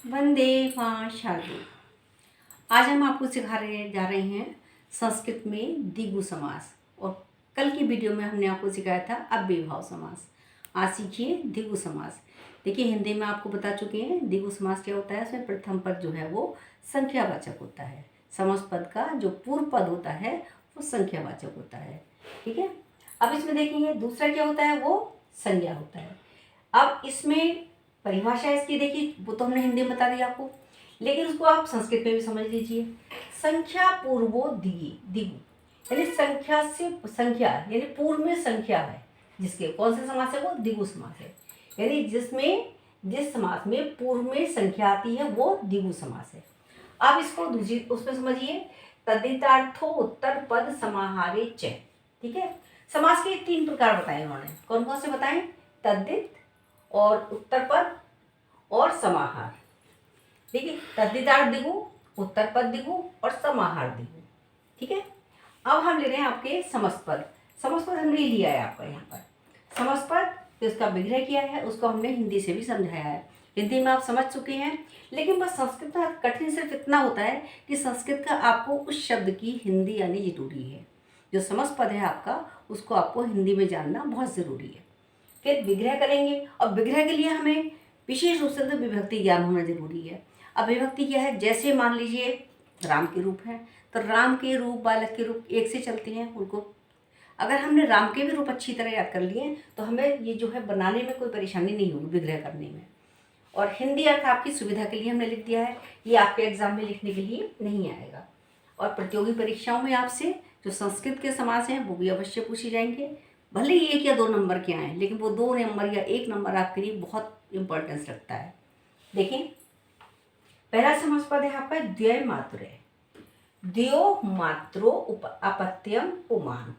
वंदे मातरम। आज हम आपको सिखाने जा रहे हैं संस्कृत में द्विगु समास। और कल की वीडियो में हमने आपको सिखाया था अव्ययीभाव समास। आज सीखिए द्विगु समास। देखिए, हिंदी में आपको बता चुके हैं द्विगु समास क्या होता है। उसमें प्रथम पद जो है वो संख्यावाचक होता है। समास पद का जो पूर्व पद होता है वो संख्यावाचक होता है। ठीक है। अब इसमें देखेंगे दूसरा क्या होता है, वो संज्ञा होता है। अब इसमें परिभाषा इसकी देखिए, वो तो हमने हिंदी में बता दिया आपको, लेकिन उसको आप संस्कृत में भी समझ लीजिए। संख्या पूर्वो दिगु, यानी संख्या से संख्या यानी पूर्व में संख्या है जिसके, कौन सा समास है वो द्विगु समास है। यानी जिस समास में पूर्व में संख्या आती है वो द्विगु समास है। अब इसको दूसरी उसमें समझिए, तद्धितार्थो उत्तर पद समाहारे च। ठीक है। समास के 3 प्रकार बताए उन्होंने। कौन कौन से बताएं? तद्धित और उत्तर पद और समाहार। देखिए, तद्धितार्थ द्विगु, उत्तर पद द्विगु और समाहार द्विगु। ठीक है। अब हम ले रहे हैं आपके समस्त पद। समस्त पद हमने लिया है आपका यहाँ पर समस्त पद, तो इसका विग्रह किया है, उसको हमने हिंदी से भी समझाया है। हिंदी में आप समझ चुके हैं, लेकिन बस संस्कृत का कठिन सिर्फ इतना होता है कि संस्कृत का आपको उस शब्द की हिंदी आनी जरूरी है। जो समस्त पद है आपका, उसको आपको हिंदी में जानना बहुत ज़रूरी है। फिर विग्रह करेंगे, और विग्रह के लिए हमें विशेष रूप से तो विभक्ति ज्ञान होना जरूरी है। अब विभक्ति क्या है? जैसे मान लीजिए राम के रूप हैं, तो राम के रूप, बालक के रूप एक से चलते हैं। उनको अगर हमने राम के भी रूप अच्छी तरह याद कर लिए तो हमें ये जो है बनाने में कोई परेशानी नहीं होगी, विग्रह करने में। और हिंदी अर्थ आपकी सुविधा के लिए हमने लिख दिया है, ये आपके एग्जाम में लिखने के लिए नहीं आएगा। और प्रतियोगी परीक्षाओं में आपसे जो संस्कृत के समास हैं वो भी अवश्य पूछे जाएंगे। भले ही 1 या 2 नंबर के आए, लेकिन वो 2 नंबर या 1 नंबर आपके लिए बहुत इंपॉर्टेंस रखता है। देखिए, पहला समास पद है आपका द्वय मातुरे। द्यो मात्रो अपत्यम पुमान।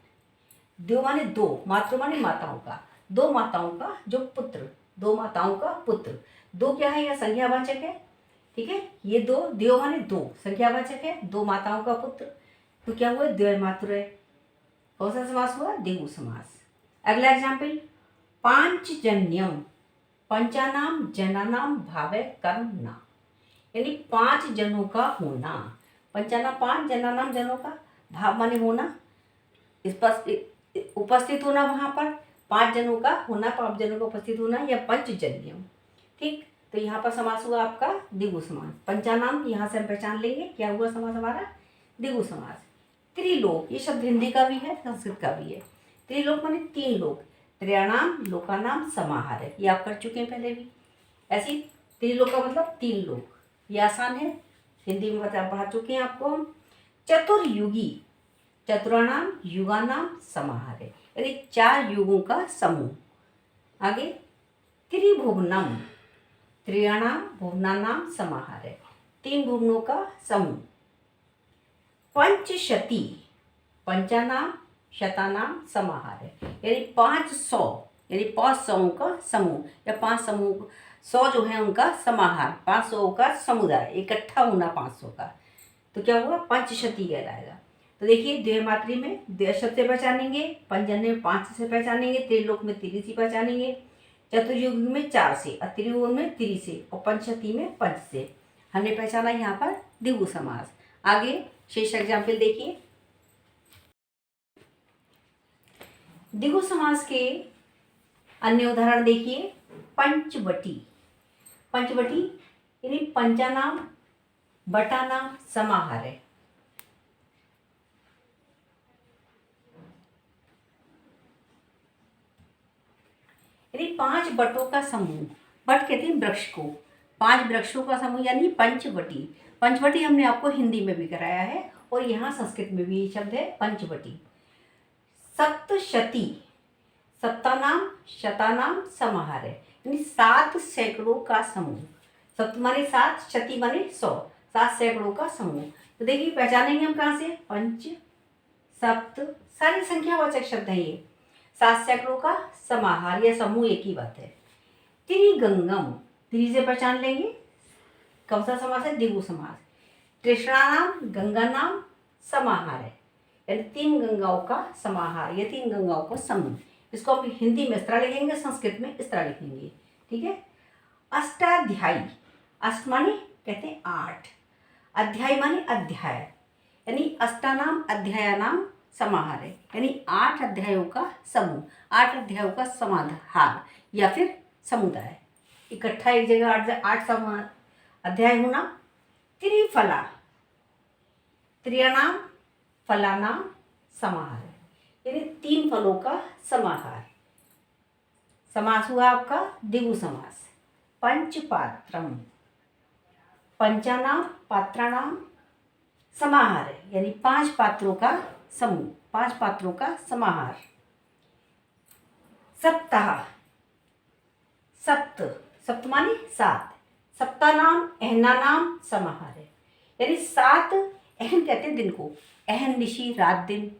द्यो माने 2, मातृ माने माताओं का, 2 माताओं का जो पुत्र, 2 माताओं का पुत्र। 2 क्या है? यह संख्यावाचक है। ठीक है। ये 2, द्यो माने 2 संख्यावाचक है, 2 माताओं का पुत्र। तो क्या हुआ? द्वय मातुरे। कौन सा समास हुआ? द्विगु समास। अगला एग्जाम्पल, पांचजन्यम पंचानाम जनानाम भावे कर्म ना। यानी 5 जनों का होना। पंचानाम 5, जनानाम जनों का, भाव माने होना, उपस्थित होना वहां पर। 5 जनों का होना, 5 जनों का उपस्थित होना, या पंचजन्यम। ठीक। तो यहाँ पर समास हुआ आपका द्विगु समास। पंचानाम यहाँ से हम पहचान लेंगे क्या हुआ समास हमारा, द्विगु समास। त्रिलोक, ये शब्द हिंदी का भी है, संस्कृत का भी है। त्रिलोक माने 3 लोक। त्रयाणाम लोकानाम समाहार है, ये आप कर चुके हैं पहले भी। ऐसी त्रिलोक का मतलब 3 लोक, ये आसान है, हिंदी में पढ़ा चुके हैं आपको हम। चतुर्युगी, चतुराणाम युगानाम समाहार है, यानी 4 युगों का समूह। आगे, त्रिभुवनम, त्रियाणाम भुवनानाम समाहार है, 3 भुवनों का समूह। पंचशती, पंचानाम शतानाम समाहार है, यानी 500, यानी 500 का समूह, या 5 समूह, 100 जो है उनका समाहार, 500 का समुदाय, इकट्ठा होना 500 का। तो क्या होगा? पंचशती कहलाएगा। तो देखिए, द्वय मातृ में द्वय शब्द से पहचानेंगे, पंचजन्य में 5 से पहचानेंगे, त्रिलोक में 3 से पहचानेंगे, चतुर्युग में 4 से, और त्रियुग में 3 से, और पंचशती में 5 से। हमने पहचाना यहाँ पर द्विगु समास। आगे शेष एग्जाम्पल देखिए। द्विगु समास के अन्य उदाहरण देखिए। पंचवटी, पंचवटी यानी पंचानाम बटानाम समाहार है। यानी 5 बटों का समूह, बट कहते हैं वृक्ष को, 5 वृक्षों का समूह यानी पंचवटी। पंचवटी हमने आपको हिंदी में भी कराया है, और यहाँ संस्कृत में भी ये शब्द है पंचवटी। सप्तशती, सप्तानाम शतानाम समाहार है, यानी 7 सैकड़ों का समूह। सप्त माने 7, शती माने 100, 7 सैकड़ों का समूह। तो देखिए, पहचानेंगे हम कहाँ से? पंच, सप्त, सारी संख्यावाचक शब्द हैं ये। 7 सैकड़ों का समाहार या समूह, एक ही बात है। त्रिगंगम, त्रि से पहचान लेंगे कौन सा समास है? द्विगु समास। कृष्णानाम गंगानाम समाहार है, यानी 3 गंगाओं का समाहार या 3 गंगाओं का समूह। इसको आप हिंदी में इस तरह लिखेंगे, संस्कृत में इस तरह लिखेंगे। ठीक है। अष्टाध्यायी, अष्ट माने कहते हैं 8, अध्याय माने अध्याय, यानी अष्टानाम अध्यायानाम समाहार है, यानी 8 अध्यायों का समूह, 8 अध्यायों का समाहार या फिर समुदाय, इकट्ठा एक जगह 8 अध्याय होना। त्रिफला, त्रियाणाम फलानाम समाहार, यानी 3 फलों का समाहार। समास हुआ आपका द्विगु समास। पंचपात्रम, पंचानाम पात्राणाम समाहार है, यानी 5 पात्रों का समूह, 5 पात्रों का समाहार। सप्ताह, सप्त, सप्त माने 7, सप्तानाम अहनानाम समाहार है, यानी 7 अहन कहते हैं दिन को, अहन निशी रात दिन,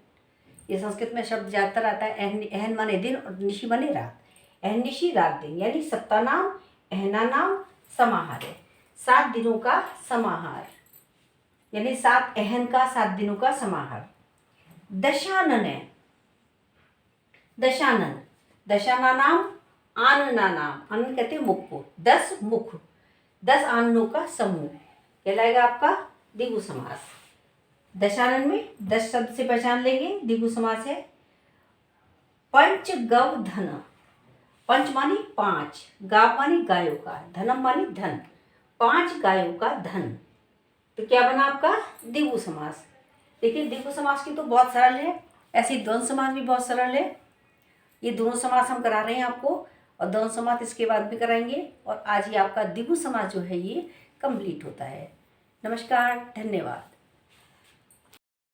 ये संस्कृत में शब्द ज़्यादातर आता है। अहन माने दिन और निशी माने रात, अहन निशी रात दिन, यानी सप्तानाम अहनानाम समाहार है, 7 दिनों का समाहार, यानी 7 अहन का 7 दिनों का समाहार। दशानन है, दशानन, दशानानाम आननानाम, आनन कहते हैं मुख को, 10 मुख, 10 आननों का समूह कहलाएगा आपका द्विगु समास। दशानन में 10 शब्द से पहचान लेंगे, द्विगु समास है। पंच गव धन, पंच मानी 5, गाव मानी गायों का, धनम मानी धन, 5 गायों का धन, तो क्या बना आपका द्विगु समास। देखिए द्विगु समास की तो बहुत सरल है, ऐसे द्वंद्व समास भी बहुत सरल है। ये दोनों समास हम करा रहे हैं आपको, और द्वंद्व समास इसके बाद भी कराएंगे, और आज ही आपका द्विगु समास जो है ये कंप्लीट होता है। नमस्कार, धन्यवाद।